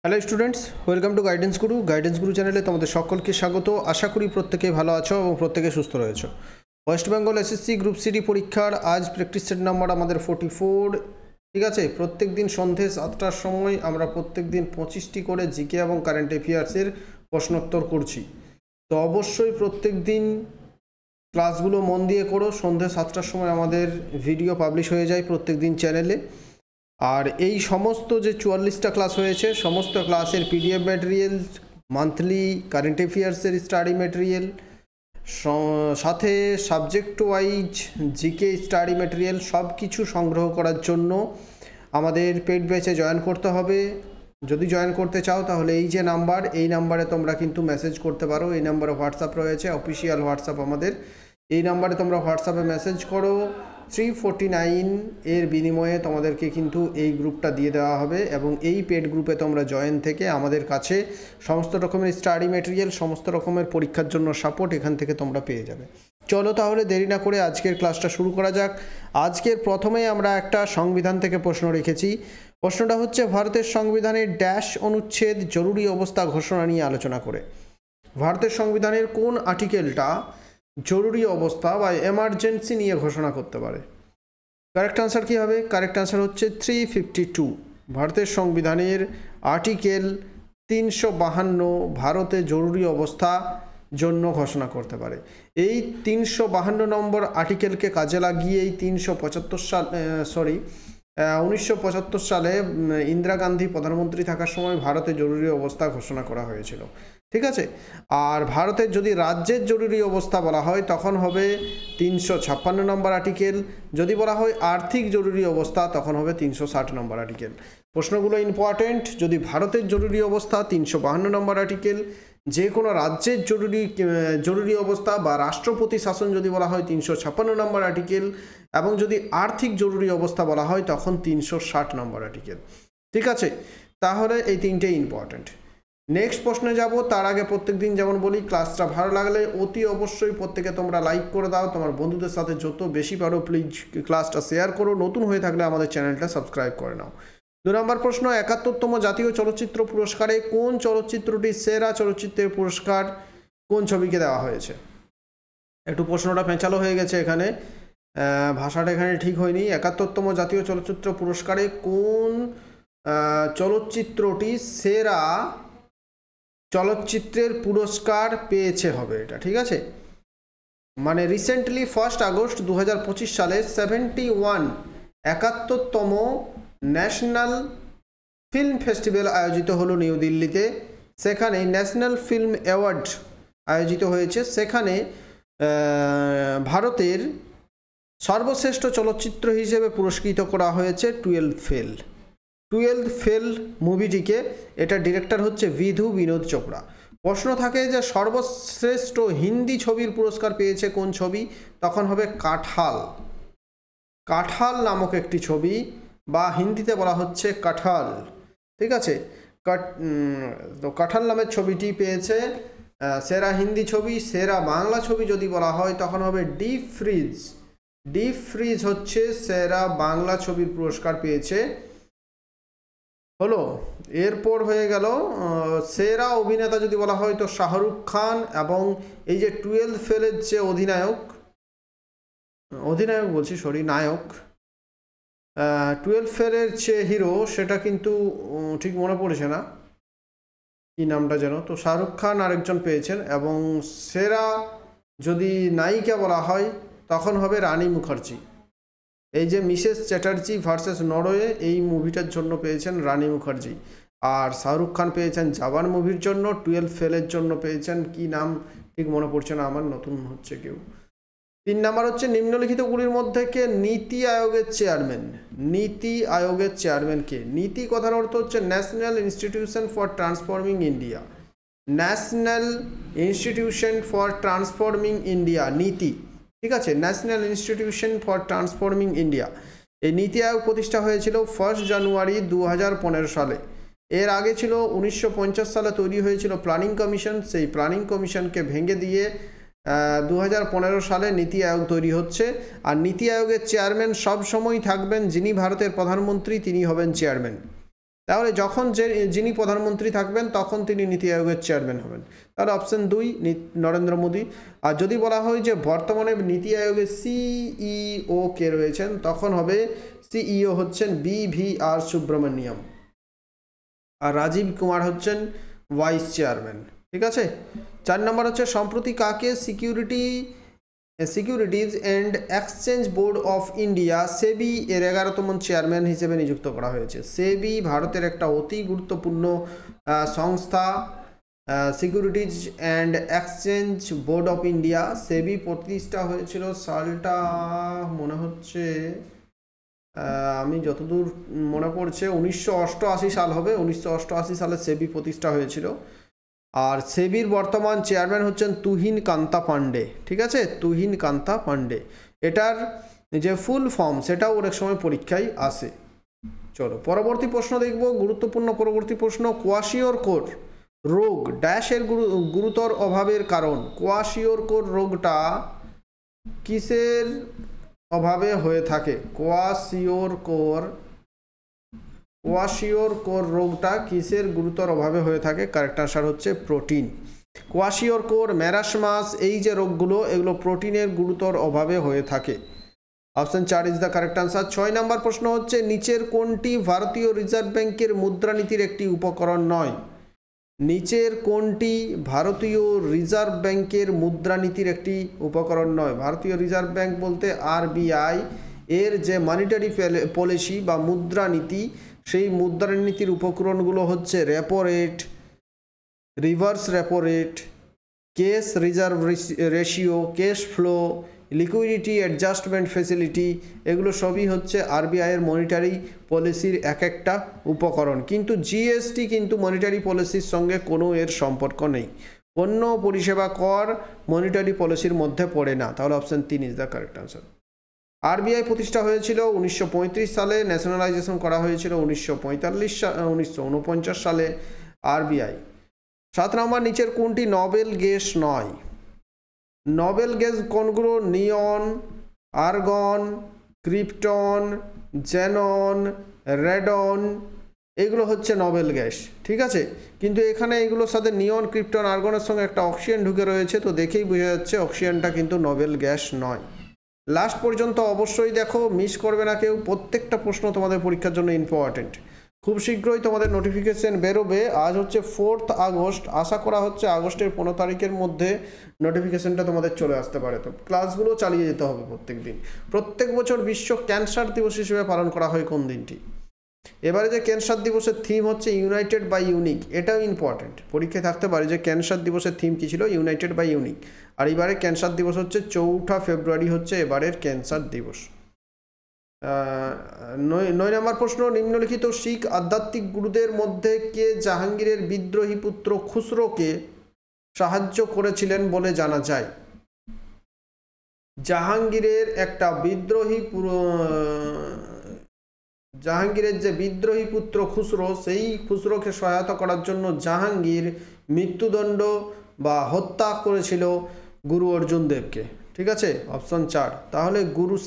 Hello students, welcome to guidance গুরু চ্যানেলে তোমাদের সকলকে স্বাগত। আশা করি প্রত্যেকেই ভালো আছো এবং প্রত্যেকে সুস্থ রয়েছো। West Bengal SSC group CD পরীক্ষার আজ প্র্যাকটিস সেট নাম্বার আমাদের 44। ঠিক আছে, প্রত্যেক দিন সন্ধে 7টার সময় আমরা প্রত্যেক দিন 25টি করে জিকে এবং কারেন্ট অ্যাফেয়ার্সের প্রশ্নোত্তর করছি। তো অবশ্যই প্রত্যেক দিন ক্লাসগুলো মন দিয়ে করো। সন্ধে 7টার সময় আমাদের ভিডিও পাবলিশ হয়ে যায় প্রত্যেক দিন চ্যানেলে। আর এই সমস্ত যে 44টা ক্লাস হয়েছে, সমস্ত ক্লাসের পিডিএফ ম্যাটেরিয়াল, মান্থলি কারেন্ট অ্যাফেয়ার্সের স্টাডি ম্যাটেরিয়াল, সাথে subject wise GK study material সব কিছু সংগ্রহ করার জন্য আমাদের পেইড ব্যাচে জয়েন করতে হবে। যদি জয়েন করতে চাও তাহলে এই যে নাম্বার, এই নাম্বারে তোমরা কিন্তু মেসেজ করতে পারো। এই নাম্বারে হোয়াটসঅ্যাপ রয়েছে, অফিসিয়াল হোয়াটসঅ্যাপ আমাদের। এই নাম্বারে তোমরা হোয়াটসঅ্যাপে মেসেজ করো। 349 এর বিনিময়ে তোমাদেরকে কিন্তু এই গ্রুপটা দিয়ে দেওয়া হবে এবং এই পেড গ্রুপে তোমরা জয়েন থেকে আমাদের কাছে সমস্ত রকমের স্টাডি ম্যাটেরিয়াল, সমস্ত রকমের পরীক্ষার জন্য সাপোর্ট এখান থেকে তোমরা পেয়ে যাবে। চলো তাহলে দেরি না করে আজকের ক্লাসটা শুরু করা যাক। আজকের প্রথমেই আমরা একটা সংবিধান থেকে প্রশ্ন রেখেছি। প্রশ্নটা হচ্ছে ভারতের সংবিধানের ড্যাশ অনুচ্ছেদ জরুরি অবস্থা ঘোষণা নিয়ে আলোচনা করে। ভারতের সংবিধানের কোন আর্টিকেলটা জরুরি অবস্থা বা এমার্জেন্সি নিয়ে ঘোষণা করতে পারে? কারেক্ট আনসার কী হবে? কারেক্ট আনসার হচ্ছে 352। ভারতের সংবিধানের আর্টিকেল 352 ভারতে জরুরি অবস্থা জন্য ঘোষণা করতে পারে। এই 352 নম্বর আর্টিকেলকে কাজে লাগিয়ে এই 1975 সালে ইন্দিরা গান্ধী প্রধানমন্ত্রী থাকার সময় ভারতে জরুরি অবস্থা ঘোষণা করা হয়েছিল। ঠিক আছে, আর ভারতের যদি রাজ্যের জরুরি অবস্থা বলা হয় তখন হবে 356 নম্বর আর্টিকেল। যদি বলা হয় আর্থিক জরুরি অবস্থা তখন হবে 360 নম্বর আর্টিকেল। প্রশ্নগুলো ইম্পর্টেন্ট। যদি ভারতের জরুরি অবস্থা 352 নম্বর আর্টিকেল, যে কোনো রাজ্যের জরুরি অবস্থা বা রাষ্ট্রপতি শাসন যদি বলা হয় 356 নম্বর আর্টিকেল, এবং যদি আর্থিক জরুরি অবস্থা বলা হয় তখন 360 নম্বর আর্টিকেল। ঠিক আছে, তাহলে এই তিনটেই ইম্পর্টেন্ট। নেক্সট প্রশ্নে যাব। তার আগে প্রত্যেক দিন যেমন বলি, ক্লাসটা ভালো লাগলে অতি অবশ্যই প্রত্যেকে তোমরা লাইক করে দাও। তোমার বন্ধুদের সাথে যত বেশি পারো প্লিজ ক্লাসটা শেয়ার করো। নতুন হয়ে থাকলে আমাদের চ্যানেলটা সাবস্ক্রাইব করে নাও। 2 নম্বর প্রশ্ন, 71তম জাতীয় চলচ্চিত্র পুরস্কারে কোন চলচ্চিত্রটি সেরা চলচ্চিত্রের পুরস্কার কোন ছবিকে দেওয়া হয়েছে? একটু প্রশ্নটা পেঁচালো হয়ে গেছে এখানে, ভাষাটা এখানে ঠিক হয়নি। 71তম জাতীয় চলচ্চিত্র পুরস্কারে কোন চলচ্চিত্রটি সেরা চলচ্চিত্রের পুরস্কার পেয়েছে হবে এটা। ঠিক আছে, মানে রিসেন্টলি 1 আগস্ট 2025 সালে 71তম ন্যাশনাল ফিল্ম ফেস্টিভ্যাল আয়োজিত হলো নিউ দিল্লিতে। সেখানে ন্যাশনাল ফিল্ম অ্যাওয়ার্ড আয়োজিত হয়েছে। সেখানে ভারতের সর্বশ্রেষ্ঠ চলচ্চিত্র হিসেবে পুরস্কৃত করা হয়েছে 12 ফেল মুভিটিকে। এটা ডিরেক্টর হচ্ছে বিনোদ চোপড়া। প্রশ্ন থাকে যে সর্বশ্রেষ্ঠ হিন্দি ছবির পুরস্কার পেয়েছে কোন ছবি? তখন হবে কাঠাল নামক একটি ছবি, বা হিন্দিতে বলা হচ্ছে কাঠাল। ঠিক আছে, তো কাঠাল নামের ছবিটি পেয়েছে সেরা হিন্দি ছবি। সেরা বাংলা ছবি যদি বলা হয় তখন হবে ডিপ ফ্রিজ হচ্ছে সেরা বাংলা ছবির পুরস্কার পেয়েছে। হলো, এরপর হয়ে গেল সেরা অভিনেতা যদি বলা হয় তো শাহরুখ খান, এবং এই যে 12 ফেলের যে নায়ক 12 ফেলের যে হিরো সেটা কিন্তু ঠিক মনে পড়েছে না কি নামটা যেন, তো শাহরুখ খান আরেকজন পেয়েছেন। এবং সেরা যদি নায়িকা বলা হয় তখন হবে রানী মুখার্জি। এই যে মিসেস চ্যাটার্জি ভার্সেস নরওয়ে, এই মুভিটার জন্য পেয়েছেন রানী মুখার্জি। আর শাহরুখ খান পেয়েছেন জওয়ান মুভির জন্য। 12 ফেলের জন্য পেয়েছেন কি নাম ঠিক মনে পড়ছে না আমার, নতুন হচ্ছে কেউ। 3 নাম্বার হচ্ছে নিম্নলিখিতগুলির মধ্যে কে নীতি আয়োগের চেয়ারম্যান কে? নীতি কথার অর্থ হচ্ছে national institution for transforming India, নীতি। ঠিক আছে, national institution for transforming India. এই নীতি আয়োগ প্রতিষ্ঠা হয়েছিল 1 জানুয়ারি 2015 সালে। এর আগে ছিল 1950 সালে তৈরি হয়েছিল প্ল্যানিং কমিশন। সেই প্ল্যানিং কমিশনকে ভেঙে দিয়ে 2015 সালে নীতি আয়োগ তৈরি হচ্ছে। আর নীতি আয়োগের চেয়ারম্যান সব সময় থাকবেন যিনি ভারতের প্রধানমন্ত্রী, তিনি হবেন চেয়ারম্যান। তাহলে যখন যিনি প্রধানমন্ত্রী থাকবেন তখন তিনি নীতি আয়োগের চেয়ারম্যান হবেন। তাহলে অপশন 2 নরেন্দ্র মোদী। আর যদি বলা হয় যে বর্তমানে নীতি আয়োগের সিইও কে রয়েছেন, তখন হবে সিইও হচ্ছেন BVR সুব্রমণিয়াম, আর রাজীব কুমার হচ্ছেন ভাইস চেয়ারম্যান। ঠিক আছে। 4 নম্বর হচ্ছে সম্প্রতি কাকে securities and exchange board of India SEBI এর 11তম চেয়ারম্যান হিসেবে নিযুক্ত করা হয়েছে। সেবি ভারতের একটা অতি গুরুত্বপূর্ণ সংস্থা। Securities and exchange board of India, SEBI প্রতিষ্ঠা হয়েছিল সালটা মনে হচ্ছে, আমি যতদূর মনে পড়ছে 1988 সাল হবে। 1988 সালে সেবি প্রতিষ্ঠা হয়েছিল। আর সেবির বর্তমান চেয়ারম্যান হচ্ছেন তুহিন কান্তা পান্ডে। ঠিক আছে, তুহিন কান্তা পান্ডে। এটার যে ফুল ফর্ম সেটাও অনেক সময় পরীক্ষায় আসে। চলো পরবর্তী প্রশ্ন দেখব, গুরুত্বপূর্ণ পরবর্তী প্রশ্ন। কোয়াশিওরকর রোগ ড্যাশের গুরুতর অভাবের কারণ। কোয়াশিওরকর রোগটা কিসের অভাবে হয়ে থাকে? কোয়াশিওরকর রোগটা কিসের গুরুতর অভাবে হয়ে থাকে? কারেক্ট আনসার হচ্ছে প্রোটিন। কোয়াশিওরকর, ম্যারাসমাস, এই যে রোগগুলো এগুলো প্রোটিনের গুরুতর অভাবে হয়ে থাকে। Option 4 is the correct answer. 6 নম্বর প্রশ্ন হচ্ছে নিচের কোনটি ভারতীয় রিজার্ভ ব্যাংকের মুদ্রানীতির একটি উপকরণ নয়? নিচের কোনটি ভারতীয় রিজার্ভ ব্যাংকের মুদ্রানীতির একটি উপকরণ নয়? ভারতীয় রিজার্ভ ব্যাংক বলতে RBI এর যে মনিটারি পলিসি বা মুদ্রানীতি, সেই মুদ্রানীতির উপকরণগুলো হচ্ছে repo rate, reverse repo rate, cash reserve ratio, cash flow, liquidity adjustment facility. এগুলো সবই হচ্ছে RBI এর মনিটারি পলিসির এক একটা উপকরণ। কিন্তু জিএসটি কিন্তু মনিটারি পলিসির সঙ্গে কোনো এর সম্পর্ক নেই। পণ্য পরিষেবা কর মনিটারি পলিসির মধ্যে পড়ে না। তাহলে option 3 is the correct answer. RBI প্রতিষ্ঠা হয়েছিল 1935 সালে, ন্যাশনালাইজেশন করা হয়েছিল 1949 সালে RBI। 7 নম্বর নিচের কোনটি নোবেল গ্যাস নয়? নোবেল গ্যাস কোনগুলো? নিয়ন, আর্গন, ক্রিপ্টন, জেনন, রেডন, এগুলো হচ্ছে নোবেল গ্যাস। ঠিক আছে, কিন্তু এখানে এগুলোর সাথে নিয়ন, ক্রিপ্টন, আর্গনের সঙ্গে একটা অক্সিজেন ঢুকে রয়েছে, তো দেখেই বোঝা যাচ্ছে অক্সিজেনটা কিন্তু নোবেল গ্যাস নয়। লাস্ট পর্যন্ত অবশ্যই দেখো, মিস করবে না কেউ। প্রত্যেকটা প্রশ্ন তোমাদের পরীক্ষার জন্য ইম্পর্টেন্ট। খুব শীঘ্রই তোমাদের নোটিফিকেশন বেরোবে। আজ হচ্ছে 4 আগস্ট, আশা করা হচ্ছে আগস্টের 15 তারিখের মধ্যে নোটিফিকেশনটা তোমাদের চলে আসতে পারে। তো ক্লাসগুলো চালিয়ে যেতে হবে প্রত্যেক দিন। প্রত্যেক বছর বিশ্ব ক্যান্সার দিবস হিসেবে পালন করা হয় কোন দিনটি? এবারে যে ক্যান্সার দিবসের থিম হচ্ছে ইউনাইটেড বাই ইউনিক, এটাও ইম্পর্টেন্ট, পরীক্ষায় থাকতে পারে যে ক্যান্সার দিবসের থিম কী ছিল? United by unique. আর এবারে ক্যান্সার দিবস হচ্ছে 4 ফেব্রুয়ারি হচ্ছে এবারের ক্যান্সার দিবস। 9 নম্বর প্রশ্ন, নিম্নলিখিত শিখ আধ্যাত্মিক গুরুদের মধ্যে কে জাহাঙ্গীরের বিদ্রোহী পুত্র খুসরোকে সাহায্য করেছিলেন বলে জানা যায়? জাহাঙ্গীরের যে বিদ্রোহী পুত্র খুসরো, সেই খুসরোকে সহায়তা করার জন্য জাহাঙ্গীর মৃত্যুদণ্ড বা হত্যা করেছিল গুরু অর্জুন দেবকে। ঠিক আছে, অপশন 4। তাহলে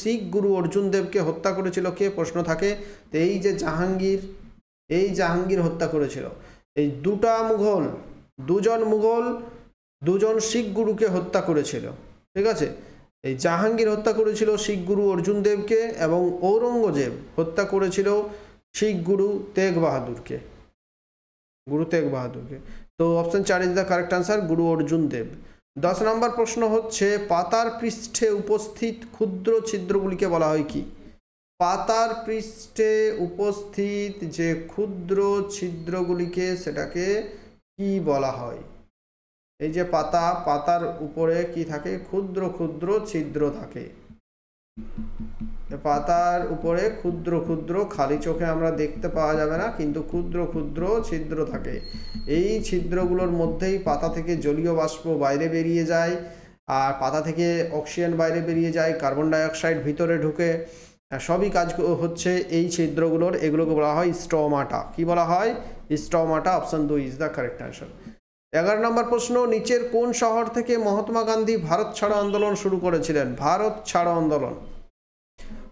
শিখ গুরু অর্জুন দেবকে হত্যা করেছিল কে? প্রশ্ন থাকে। তো এই যে জাহাঙ্গীর হত্যা করেছিল। এই দুজন শিখ গুরুকে হত্যা করেছিল। ঠিক আছে, এই জাহাঙ্গীর হত্যা করেছিল শিখ গুরু অর্জুন দেবকে, এবং ঔরঙ্গজেব হত্যা করেছিল শিখ গুরু তেগ বাহাদুরকে। তো option 4 is the correct answer, গুরু অর্জুন দেব। 10 নম্বর প্রশ্ন হচ্ছে পাতার পৃষ্ঠে উপস্থিত ক্ষুদ্র ছিদ্রগুলিকে বলা হয় কি? পাতার পৃষ্ঠে উপস্থিত যে ক্ষুদ্র ছিদ্রগুলিকে সেটাকে কি বলা হয়? এই যে পাতার উপরে কি থাকে? ক্ষুদ্র ক্ষুদ্র ছিদ্র থাকে। পাতার উপরে ক্ষুদ্র ক্ষুদ্র, খালি চোখে আমরা দেখতে পাওয়া যাবে না, কিন্তু ক্ষুদ্র ক্ষুদ্র ছিদ্র থাকে। এই ছিদ্রগুলোর মধ্যেই পাতা থেকে জলীয় বাষ্প বাইরে বেরিয়ে যায়, আর পাতা থেকে অক্সিজেন বাইরে বেরিয়ে যায়, কার্বন ডাইঅক্সাইড ভিতরে ঢুকে, সবই কাজ হচ্ছে এই ছিদ্রগুলোর। এগুলোকে বলা হয় স্টমাটা। কি বলা হয়? Stomata. Option 2 is the correct answer. 11 number প্রশ্ন, নিচের কোন শহর থেকে মহাত্মা গান্ধী ভারত ছাড়ো আন্দোলন শুরু করেছিলেন? ভারত ছাড়ো আন্দোলন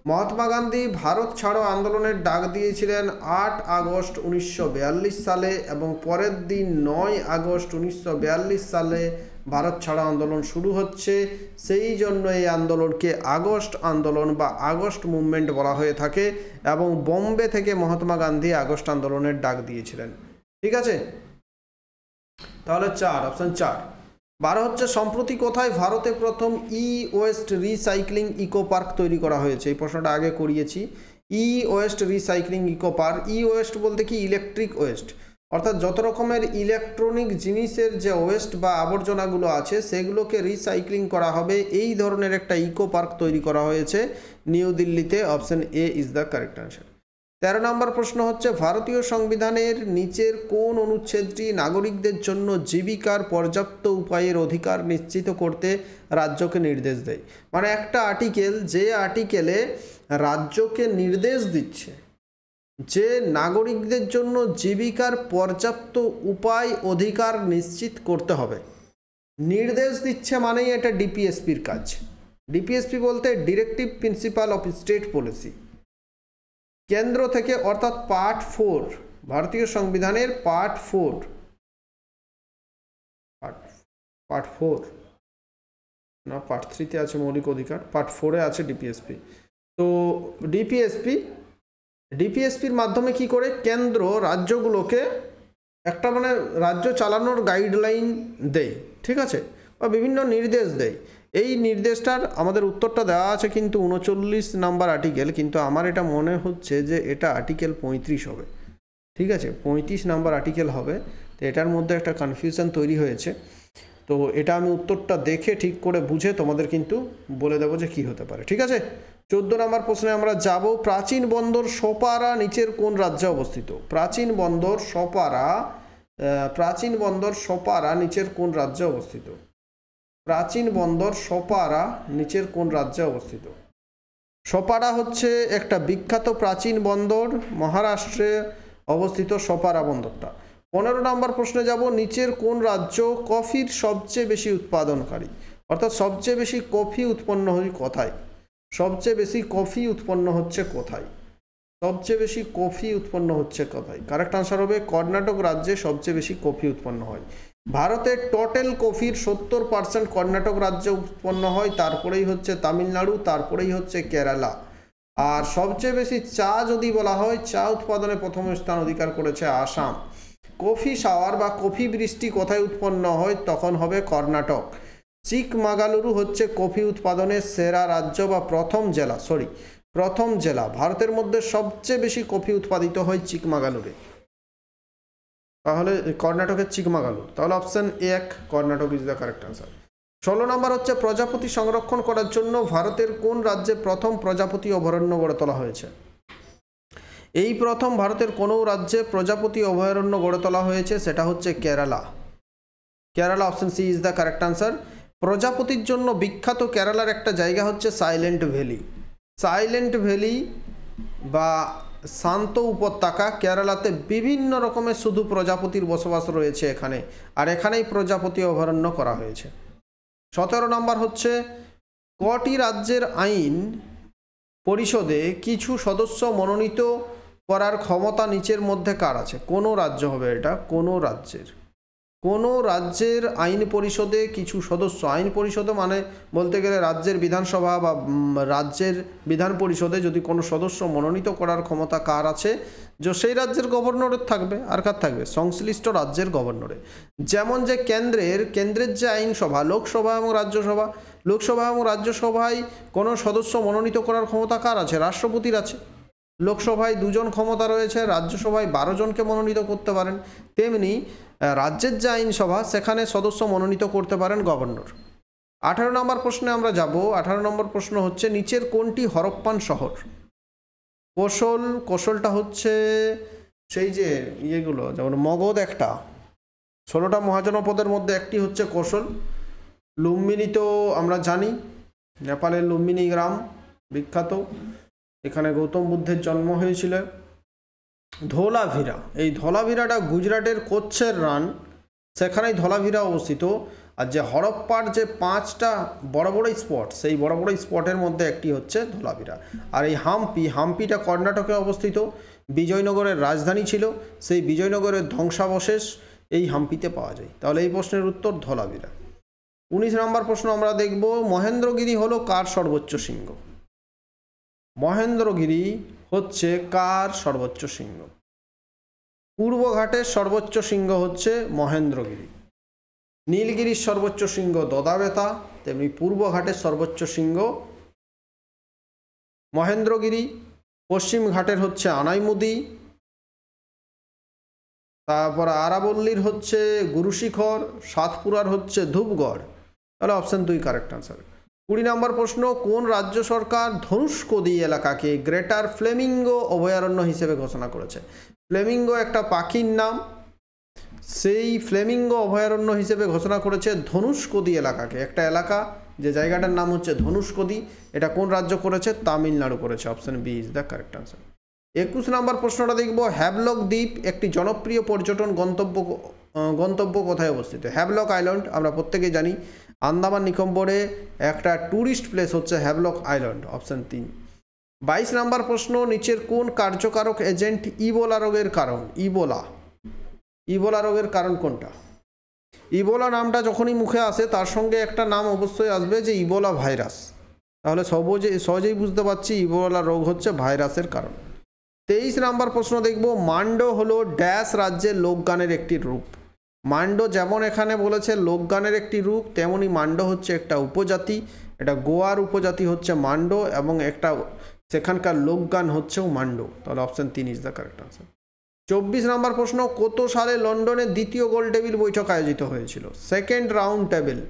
মহাত্মা গান্ধী ভারত ছাড়ো আন্দোলনের ডাক দিয়েছিলেন 8 আগস্ট 1942 সালে এবং পরের দিন 9 আগস্ট 1942 সালে ভারত ছাড়ো আন্দোলন শুরু হচ্ছে। সেই জন্য এই আন্দোলনকে আগস্ট আন্দোলন বা আগস্ট মুভমেন্ট বলা হয়ে থাকে এবং বোম্বে থেকে মহাত্মা গান্ধী আগস্ট আন্দোলনের ডাক দিয়েছিলেন। ঠিক আছে, তাহলে 4 অপশন 4। 12 হচ্ছে সম্প্রতি কোথায় ভারতে প্রথম ই ওয়েস্ট রিসাইক্লিং ইকো পার্ক তৈরি করা হয়েছে? এই প্রশ্নটা আগে করিয়েছি। ই ওয়েস্ট রিসাইক্লিং ইকো পার্ক, ই ওয়েস্ট বলতে কি ইলেকট্রিক ওয়েস্ট, অর্থাৎ যত রকমের ইলেকট্রনিক জিনিসের যে ওয়েস্ট বা আবর্জনাগুলো আছে সেগুলোকে রিসাইক্লিং করা হবে, এই ধরনের একটা ইকো পার্ক তৈরি করা হয়েছে নিউ দিল্লিতে। Option A is the correct answer. 13 নম্বর প্রশ্ন হচ্ছে ভারতীয় সংবিধানের নিচের কোন অনুচ্ছেদটি নাগরিকদের জন্য জীবিকার পর্যাপ্ত উপায়ের অধিকার নিশ্চিত করতে রাজ্যকে নির্দেশ দেয়? মানে একটা আর্টিকেল, যে আর্টিকেলে রাজ্যকে নির্দেশ দিচ্ছে যে নাগরিকদের জন্য জীবিকার পর্যাপ্ত উপায় অধিকার নিশ্চিত করতে হবে, নির্দেশ দিচ্ছে মানেই এটা ডিপিএসপির কাজ। ডিপিএসপি বলতে directive principal of state policy, কেন্দ্র থেকে, অর্থাৎ পার্ট 4 ভারতীয় সংবিধানের পার্ট 4 না পার্ট 3-তে আছে মৌলিক অধিকার, পার্ট 4-এ আছে ডিপিএসপি। তো ডিপিএসপির মাধ্যমে কি করে কেন্দ্র রাজ্যগুলোকে একটা মানে রাজ্য চালানোর গাইডলাইন দেয়, ঠিক আছে, বা বিভিন্ন নির্দেশ দেয়। এই নির্দেশটার আমাদের উত্তরটা দেওয়া আছে কিন্তু 39 নাম্বার আর্টিকেল, কিন্তু আমার এটা মনে হচ্ছে যে এটা আর্টিকেল 35 হবে। ঠিক আছে, 35 নাম্বার আর্টিকেল হবে। তো এটার মধ্যে একটা কনফিউশন তৈরি হয়েছে, তো এটা আমি উত্তরটা দেখে ঠিক করে বুঝে তোমাদের কিন্তু বলে দেবো যে কি হতে পারে। ঠিক আছে, 14 নম্বর প্রশ্নে আমরা যাব। প্রাচীন বন্দর সোপারা নিচের কোন রাজ্যে অবস্থিত? প্রাচীন বন্দর সোপারা নিচের কোন রাজ্যে অবস্থিত? প্রাচীন বন্দর সোপারা নিচের কোন রাজ্যে অবস্থিত? সোপারা হচ্ছে একটা বিখ্যাত প্রাচীন বন্দর, মহারাষ্ট্রে অবস্থিত সোপারা বন্দরটা। 15 নম্বর প্রশ্নে যাব। নিচের কোন রাজ্য কফির সবচেয়ে বেশি উৎপাদনকারী? অর্থাৎ সবচেয়ে বেশি কফি উৎপন্ন হয় কোথায়? সবচেয়ে বেশি কফি উৎপন্ন হচ্ছে কোথায়? সবচেয়ে বেশি কফি উৎপন্ন হচ্ছে কোথায়? কারেক্ট আনসার হবে কর্ণাটক রাজ্যে সবচেয়ে বেশি কফি উৎপন্ন হয়। ভারতের টোটাল কফির 70% কর্ণাটক রাজ্যে উৎপন্ন হয়, তারপরেই হচ্ছে তামিলনাড়ু, তারপরেই হচ্ছে কেরালা। আর সবচেয়ে বেশি চা যদি বলা হয়, চা উৎপাদনে প্রথম স্থান অধিকার করেছে আসাম। কফি শাওয়ার বা কফি বৃষ্টি কোথায় উৎপন্ন হয়? তখন হবে কর্ণাটক। চিকমাগালুরু হচ্ছে কফি উৎপাদনের সেরা রাজ্য বা প্রথম জেলা। ভারতের মধ্যে সবচেয়ে বেশি কফি উৎপাদিত হয় চিকমাগালুরে, তাহলে কর্ণাটকের চিকমাগালুর। তাহলে option 1 Karnataka is the correct answer. 16 নম্বর হচ্ছে প্রজাপতি সংরক্ষণ করার জন্য ভারতের কোন রাজ্যে প্রথম প্রজাপতি অভয়ারণ্য গড়ে তোলা হয়েছে? এই প্রথম ভারতের কোন রাজ্যে প্রজাপতি অভয়ারণ্য গড়ে তোলা হয়েছে? সেটা হচ্ছে Kerala. Option C is the correct answer. প্রজাপতির জন্য বিখ্যাত কেরালার একটা জায়গা হচ্ছে সাইলেন্ট ভ্যালি বা শান্ত উপত্যকা। কেরালাতে বিভিন্ন রকমের শুধু প্রজাপতির বসবাস রয়েছে এখানে, আর এখানেই প্রজাপতি অভয়ারণ্য করা হয়েছে। 17 নম্বর হচ্ছে কটি রাজ্যের আইন পরিষদে কিছু সদস্য মনোনীত করার ক্ষমতা নিচের মধ্যে কার আছে? কোন রাজ্য হবে এটা? কোন রাজ্যের আইন পরিষদে কিছু সদস্য, আইন পরিষদ মানে বলতে গেলে রাজ্যের বিধানসভা বা রাজ্যের বিধান পরিষদে যদি কোনো সদস্য মনোনীত করার ক্ষমতা কার আছে, যে সেই রাজ্যের গভর্নরের থাকবে। আর কার থাকবে? সংশ্লিষ্ট রাজ্যের গভর্নরে। যেমন যে কেন্দ্রের যে আইনসভা, লোকসভা এবং রাজ্যসভায় কোনো সদস্য মনোনীত করার ক্ষমতা কার আছে? রাষ্ট্রপতির আছে। লোকসভায় 2 জন ক্ষমতা রয়েছে, রাজ্যসভায় 12 জনকে মনোনীত করতে পারেন। তেমনি রাজ্যের যে আইনসভা সেখানে সদস্য মনোনীত করতে পারেন গভর্নর। 18 নম্বর প্রশ্নে আমরা যাব। 18 নম্বর প্রশ্ন হচ্ছে নিচের কোনটি হরপ্পান শহর? কোশলটা হচ্ছে সেই যে ইয়েগুলো, যেমন মগধ একটা, 16টা মহাজনপদের মধ্যে একটি হচ্ছে কোশল। লুম্বিনী তো আমরা জানি, নেপালের লুম্বিনী গ্রাম বিখ্যাত, এখানে গৌতম বুদ্ধের জন্ম হয়েছিল। ধোলাভিরা, এই ধোলাভিরাটা গুজরাটের কচ্ছের রান, সেখানেই ধোলাভিরা অবস্থিত। আর যে হরপ্পার যে 5টা বড় বড় স্পট, সেই বড় বড় স্পটের মধ্যে একটি হচ্ছে ধোলাভিরা। আর এই হাম্পিটা কর্ণাটকে অবস্থিত, বিজয়নগরের রাজধানী ছিল, সেই বিজয়নগরের ধ্বংসাবশেষ এই হাম্পিতে পাওয়া যায়। তাহলে এই প্রশ্নের উত্তর ধোলাভিরা। 19 নম্বর প্রশ্ন আমরা দেখব, মহেন্দ্রগিরি হলো কার সর্বোচ্চ শৃঙ্গ? মহেন্দ্রগিরি হচ্ছে কার সর্বোচ্চ শৃঙ্গ? পূর্বঘাটের সর্বোচ্চ শৃঙ্গ হচ্ছে মহেন্দ্রগিরি। নীলগিরির সর্বোচ্চ শৃঙ্গ দদাবেতা, তেমনি পূর্বঘাটের সর্বোচ্চ শৃঙ্গ মহেন্দ্রগিরি। পশ্চিম ঘাটের হচ্ছে আনাইমুদি, তারপর আরাবল্লীর হচ্ছে গুরুশিখর, সাতপুরার হচ্ছে ধূপগড়। তাহলে অপশন 2 কারেক্ট আনসার। 20 নম্বর প্রশ্ন, কোন রাজ্য সরকার ধনুষ্কোদি এলাকাকে গ্রেটার ফ্লেমিঙ্গো অভয়ারণ্য হিসেবে ঘোষণা করেছে? ফ্লেমিঙ্গো একটা পাখির নাম, সেই ফ্লেমিঙ্গো অভয়ারণ্য হিসেবে ঘোষণা করেছে ধনুষ্কোদি এলাকাকে, একটা এলাকা যে জায়গাটার নাম হচ্ছে ধনুষ্কোদি। এটা কোন রাজ্য করেছে? তামিলনাড়ু করেছে। Option B is the correct answer. 21 নম্বর প্রশ্নটা দেখব, হ্যাভলক দ্বীপ একটি জনপ্রিয় পর্যটন গন্তব্য কোথায় অবস্থিত? হ্যাভলক আইল্যান্ড আমরা প্রত্যেকেই জানি, আন্দামান নিকোবরে একটা ট্যুরিস্ট প্লেস হচ্ছে হ্যাভলক আইল্যান্ড। অপশন 3। 22 নম্বর প্রশ্ন, নিচের কোন কার্যকারক এজেন্ট ইবোলা রোগের কারণ? ইবোলা রোগের কারণ কোনটা? ইবোলা নামটা যখনই মুখে আসে তার সঙ্গে একটা নাম অবশ্যই আসবে যে ইবোলা ভাইরাস। তাহলে সহজেই বুঝতে পারছি ইবোলা রোগ হচ্ছে ভাইরাসের কারণ। 23 নম্বর প্রশ্ন দেখব, মান্ডো হলো ড্যাশ রাজ্যের লোকগানের একটি রূপ। মান্ডো যেমন এখানে বলেছে লোকগানের একটি রূপ, তেমনি মান্ডো হচ্ছে একটা উপজাতি, এটা গোয়ার উপজাতি হচ্ছে মান্ডো, এবং একটা সেখানকার লোকগান হচ্ছেও মান্ডো। তাহলে option 3 is the correct answer. 24 নম্বর প্রশ্ন, কত সালে লন্ডনে দ্বিতীয় গোল টেবিল বৈঠক আয়োজিত হয়েছিল? সেকেন্ড রাউন্ড টেবিল,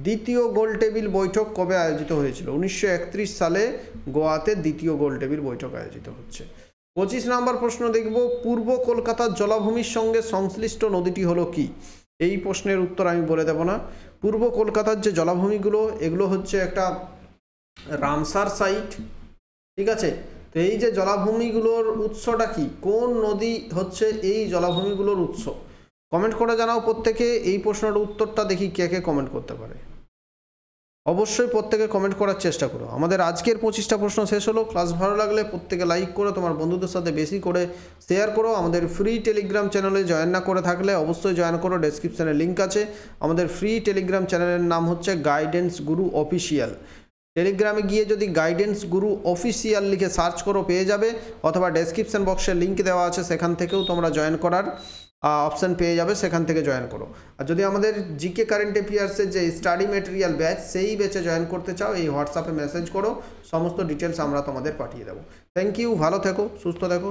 দ্বিতীয় গোল টেবিল বৈঠক কবে আয়োজিত হয়েছিল? 1931 সালে গোয়াতে দ্বিতীয় গোল টেবিল বৈঠক আয়োজিত হচ্ছে। 25 নম্বর প্রশ্ন দেখব, পূর্ব কলকাতার জলাভূমির সঙ্গে সংশ্লিষ্ট নদীটি হলো কি? এই প্রশ্নের উত্তর আমি বলে দেব না। পূর্ব কলকাতার যে জলাভূমিগুলো, এগুলো হচ্ছে একটা রামসার সাইট, ঠিক আছে? তো এই যে জলাভূমিগুলোর উৎসটা কি? কোন নদী হচ্ছে এই জলাভূমিগুলোর উৎস? কমেন্ট করে জানাও প্রত্যেকে। এই প্রশ্নের উত্তরটা দেখি কে কে কমেন্ট করতে পারে। অবশ্যই প্রত্যেকে কমেন্ট করার চেষ্টা করো। আমাদের আজকের 25টা প্রশ্ন শেষ হলো। ক্লাস ভালো লাগলে প্রত্যেকে লাইক করো, তোমার বন্ধুদের সাথে বেশি করে শেয়ার করো। আমাদের ফ্রি টেলিগ্রাম চ্যানেলে জয়েন না করে থাকলে অবশ্যই জয়েন করো, ডেসক্রিপশানে লিঙ্ক আছে। আমাদের ফ্রি টেলিগ্রাম চ্যানেলের নাম হচ্ছে গাইডেন্স গুরু অফিসিয়াল। টেলিগ্রামে গিয়ে যদি গাইডেন্স গুরু অফিসিয়াল লিখে সার্চ করো পেয়ে যাবে, অথবা ডেসক্রিপশন বক্সে লিঙ্ক দেওয়া আছে, সেখান থেকেও তোমরা জয়েন করার অপশান পেয়ে যাবে, সেখান থেকে জয়েন করো। আর যদি আমাদের জিকে কারেন্ট অ্যাফেয়ার্সের যে স্টাডি মেটেরিয়াল ব্যাচ, সেই ব্যাচে জয়েন করতে চাও, এই হোয়াটসঅ্যাপে মেসেজ করো, সমস্ত ডিটেলস আমরা তোমাদের পাঠিয়ে দেবো। থ্যাংক ইউ, ভালো থেকো, সুস্থ থেকো।